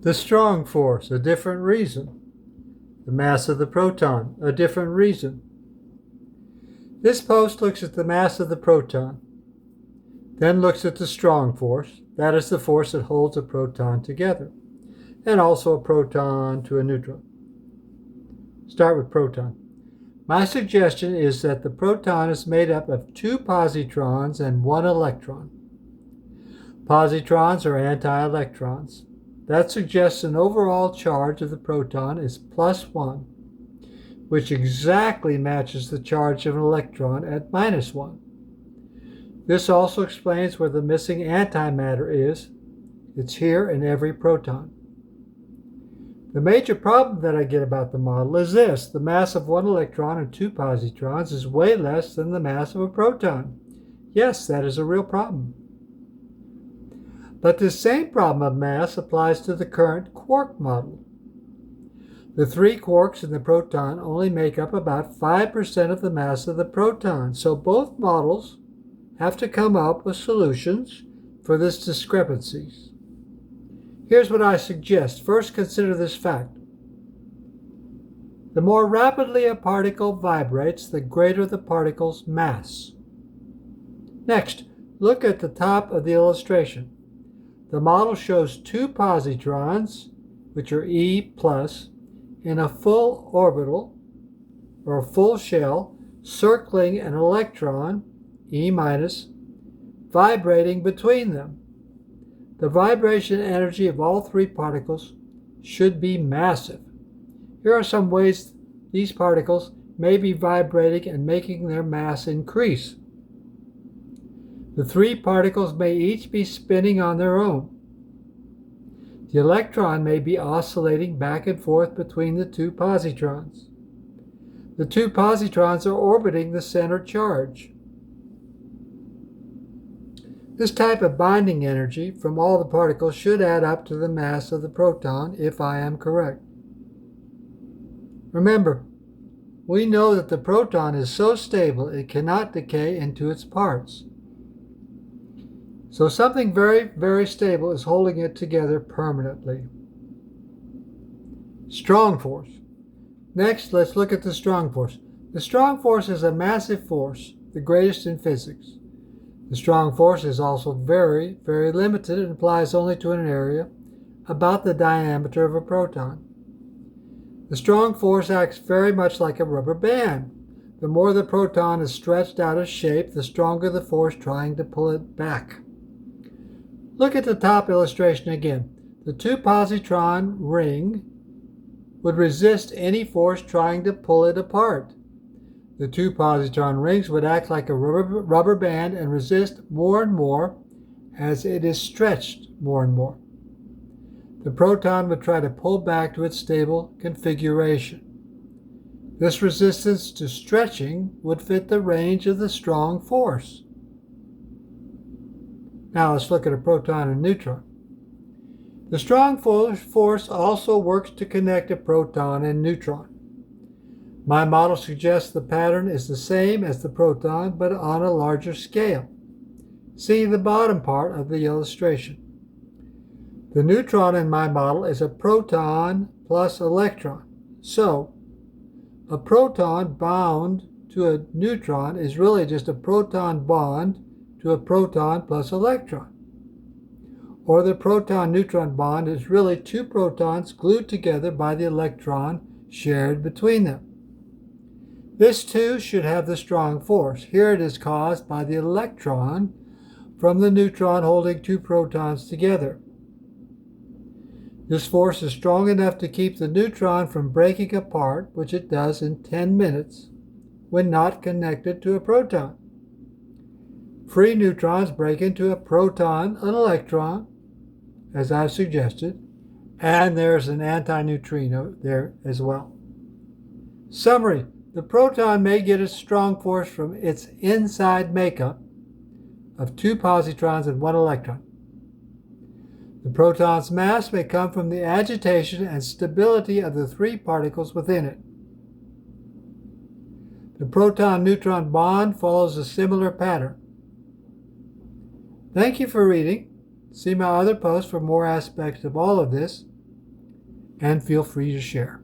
The strong force, a different reason. The mass of the proton, a different reason. This post looks at the mass of the proton, then looks at the strong force, that is the force that holds a proton together, and also a proton to a neutron. Start with proton. My suggestion is that the proton is made up of 2 positrons and 1 electron. Positrons are anti-electrons. That suggests an overall charge of the proton is +1, which exactly matches the charge of an electron at -1. This also explains where the missing antimatter is. It's here in every proton. The major problem that I get about the model is this: the mass of 1 electron and 2 positrons is way less than the mass of a proton. Yes, that is a real problem. But this same problem of mass applies to the current quark model. The 3 quarks in the proton only make up about 5% of the mass of the proton, so both models have to come up with solutions for this discrepancy. Here's what I suggest. First, consider this fact. The more rapidly a particle vibrates, the greater the particle's mass. Next, look at the top of the illustration. The model shows 2 positrons, which are E+, in a full orbital, or a full shell, circling an electron, E-, vibrating between them. The vibration energy of all 3 particles should be massive. Here are some ways these particles may be vibrating and making their mass increase. The 3 particles may each be spinning on their own. The electron may be oscillating back and forth between the 2 positrons. The 2 positrons are orbiting the center charge. This type of binding energy from all the particles should add up to the mass of the proton, if I am correct. Remember, we know that the proton is so stable it cannot decay into its parts. So something very, very stable is holding it together permanently. Strong force. Next, let's look at the strong force. The strong force is a massive force, the greatest in physics. The strong force is also very, very limited and applies only to an area about the diameter of a proton. The strong force acts very much like a rubber band. The more the proton is stretched out of shape, the stronger the force trying to pull it back. Look at the top illustration again. The 2 positron ring would resist any force trying to pull it apart. The 2 positron rings would act like a rubber band and resist more and more as it is stretched more and more. The proton would try to pull back to its stable configuration. This resistance to stretching would fit the range of the strong force. Now let's look at a proton and neutron. The strong force also works to connect a proton and neutron. My model suggests the pattern is the same as the proton, but on a larger scale. See the bottom part of the illustration. The neutron in my model is a proton plus electron. So, a proton bound to a neutron is really just a proton bond to a proton plus electron. Or the proton-neutron bond is really 2 protons glued together by the electron shared between them. This too should have the strong force. Here it is caused by the electron from the neutron holding 2 protons together. This force is strong enough to keep the neutron from breaking apart, which it does in 10 minutes when not connected to a proton. Free neutrons break into a proton, an electron, as I've suggested, and there's an antineutrino there as well. Summary: the proton may get its strong force from its inside makeup of 2 positrons and 1 electron. The proton's mass may come from the agitation and stability of the 3 particles within it. The proton-neutron bond follows a similar pattern. Thank you for reading. See my other posts for more aspects of all of this. and feel free to share.